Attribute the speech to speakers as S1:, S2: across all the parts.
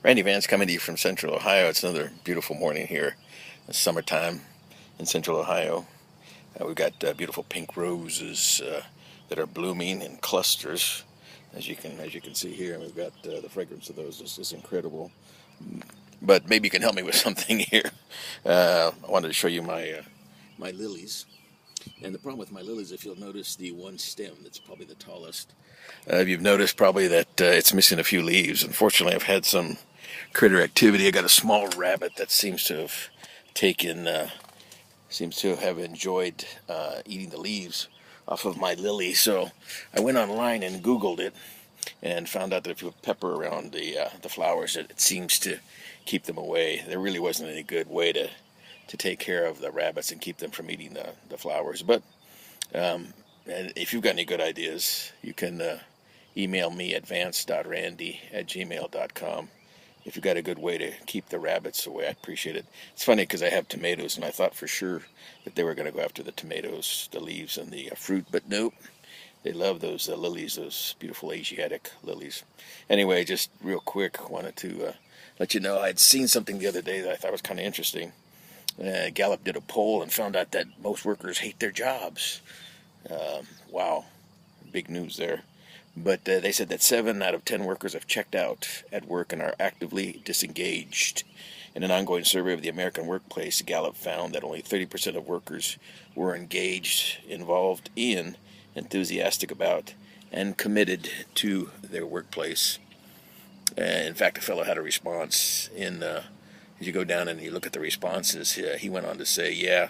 S1: Randy Vance coming to you from Central Ohio. It's another beautiful morning here. It's summertime in Central Ohio. We've got beautiful pink roses that are blooming in clusters, as you can see here. And we've got the fragrance of those is incredible. But maybe you can help me with something here. I wanted to show you my lilies. And the problem with my lilies, if you'll notice the one stem that's probably the tallest, you've noticed probably that it's missing a few leaves. Unfortunately, I've had some critter activity. I got a small rabbit that seems to have enjoyed eating the leaves off of my lily. So I went online and Googled it and found out that if you put pepper around the flowers, it seems to keep them away. There really wasn't any good way to take care of the rabbits and keep them from eating the flowers. But and if you've got any good ideas, you can email me at vance.randy@gmail.com. If you've got a good way to keep the rabbits away, I appreciate it. It's funny because I have tomatoes, and I thought for sure that they were going to go after the tomatoes, the leaves, and the fruit, but nope. They love those lilies, those beautiful Asiatic lilies. Anyway, just real quick, wanted to let you know I'd seen something the other day that I thought was kind of interesting. Gallup did a poll and found out that most workers hate their jobs. Wow, big news there. But they said that 7 out of 10 workers have checked out at work and are actively disengaged. In an ongoing survey of the American workplace, Gallup found that only 30% of workers were engaged, involved in, enthusiastic about, and committed to their workplace. In fact, a fellow had a response as you go down and you look at the responses, he went on to say, yeah,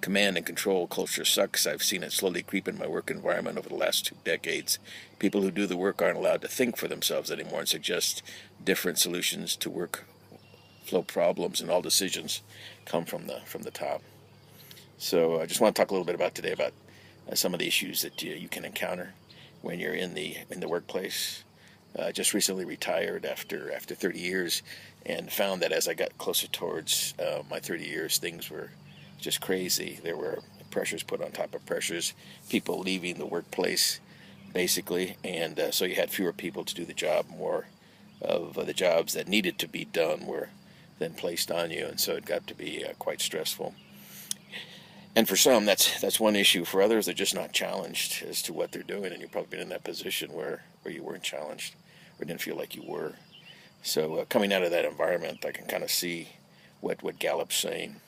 S1: command and control culture sucks. I've seen it slowly creep in my work environment over the last 2 decades. People who do the work aren't allowed to think for themselves anymore and suggest different solutions to workflow problems, and all decisions come from the top. So I just want to talk a little bit about today about some of the issues that you can encounter when you're in the workplace. Just recently retired after 30 years, and found that as I got closer towards my 30 years, things were just crazy. There were pressures put on top of pressures, people leaving the workplace, basically, and so you had fewer people to do the job. More of the jobs that needed to be done were then placed on you, and so it got to be quite stressful. And for some, that's one issue. For others, they're just not challenged as to what they're doing, and you've probably been in that position where you weren't challenged or didn't feel like you were. So coming out of that environment, I can kind of see what Gallup's saying.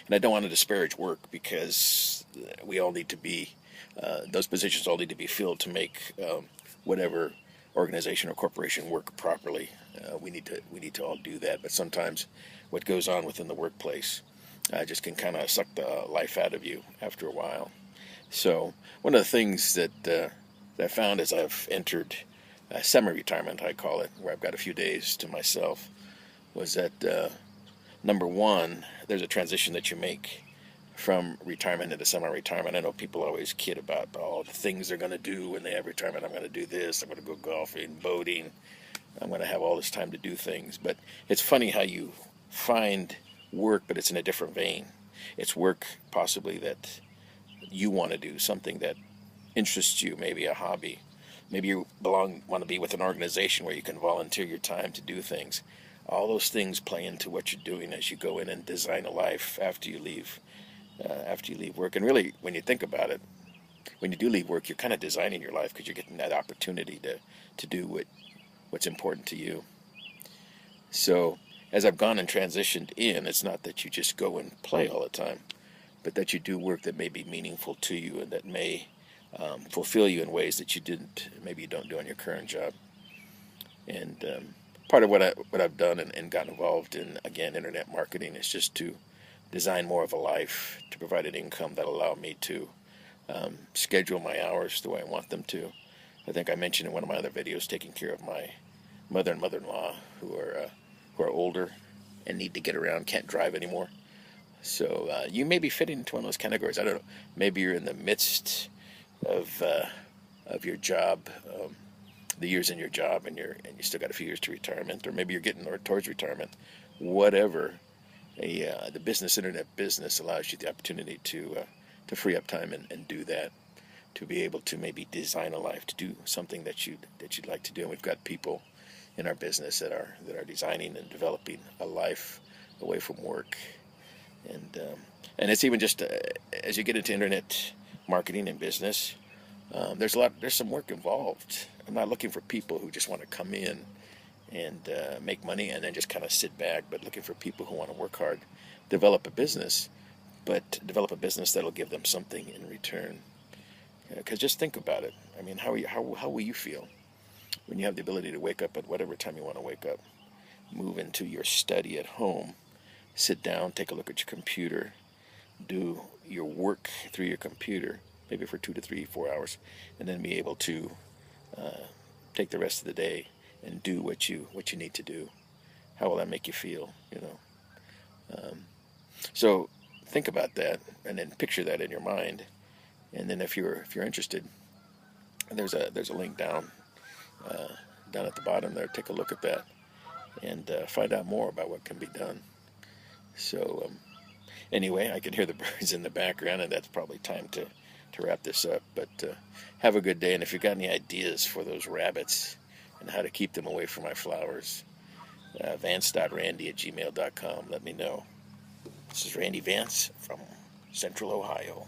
S1: And I don't want to disparage work, because we all need to be, those positions all need to be filled to make whatever organization or corporation work properly. We need to all do that. But sometimes what goes on within the workplace just can kind of suck the life out of you after a while. So one of the things that I found as I've entered semi-retirement, I call it, where I've got a few days to myself, was that number one, there's a transition that you make from retirement into semi-retirement. I know people always kid about all the things they're going to do when they have retirement. I'm going to do this, I'm going to go golfing, boating, I'm going to have all this time to do things. But it's funny how you find work, but it's in a different vein. It's work possibly that you want to do, something that interests you, maybe a hobby. Maybe you want to be with an organization where you can volunteer your time to do things. All those things play into what you're doing as you go in and design a life after you leave work. And really, when you think about it, when you do leave work, you're kind of designing your life, because you're getting that opportunity to do what's important to you. So as I've gone and transitioned in, it's not that you just go and play all the time, but that you do work that may be meaningful to you and that may fulfill you in ways that maybe you don't do on your current job. And part of what I've done and got involved in, again, internet marketing, is just to design more of a life, to provide an income that allow me to schedule my hours the way I want them to. I think I mentioned in one of my other videos taking care of my mother and mother-in-law who are older and need to get around, can't drive anymore. So you may be fitting into one of those categories. I don't know. Maybe you're in the midst of your job, the years in your job, and you still got a few years to retirement, or maybe you're getting towards retirement. Whatever, the internet business allows you the opportunity to free up time and do that, to be able to maybe design a life, to do something that you'd like to do. And we've got people in our business that are designing and developing a life away from work. And it's even just as you get into internet marketing and business, there's some work involved. I'm not looking for people who just want to come in and make money and then just kind of sit back, but looking for people who want to work hard, develop a business, but develop a business that'll give them something in return. Because just think about it. I mean, how will you feel when you have the ability to wake up at whatever time you want to wake up, move into your study at home, sit down, take a look at your computer, do your work through your computer, maybe for 2 to 3, 4 hours, and then be able to take the rest of the day and do what you need to do? How will that make you feel? So think about that, and then picture that in your mind. And then if you're interested, there's a link down at the bottom there. Take a look at that and find out more about what can be done. So anyway, I can hear the birds in the background, and that's probably time to wrap this up. But have a good day, and if you've got any ideas for those rabbits and how to keep them away from my flowers, vance.randy@gmail.com. Let me know. This is Randy Vance from Central Ohio.